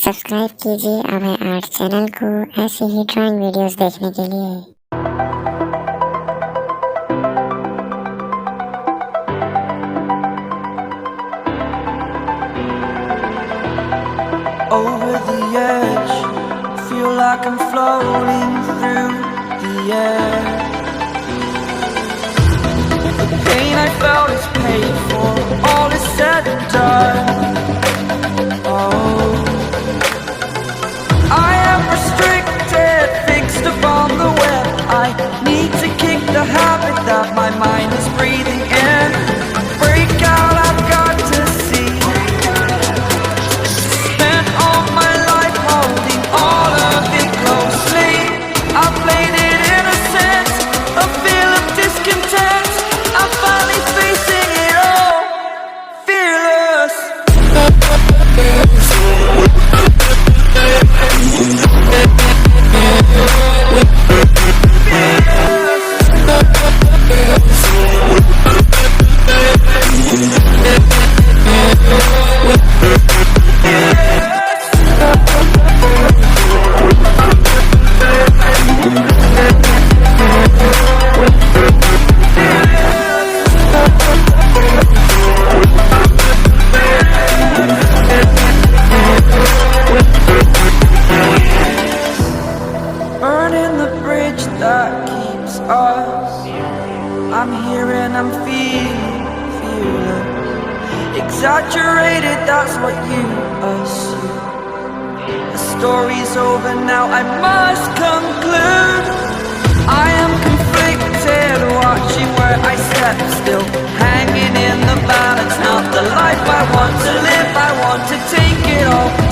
Subscribe कीजिए अभय art channel को ऐसी ही ड्राइंग वीडियोस देखने के लिए। Over the edge, feel like I'm floating through the air. The pain I felt is paid for, all is said and done. Oh, I am restricted, fixed upon the web. I need to kick the habit that my mind is breathing in. Break out, I've got to see. Spent all my life holding all of it closely. I played it innocent, a feel of discontent. I'm finally facing it all, fearless. Burning the bridge that keeps us. I'm here and I'm feeling exaggerated, that's what you assume. The story's over now, I must conclude. I am conflicted, watching where I step still, hanging in the balance. Not the life I want to live, I want to take it all.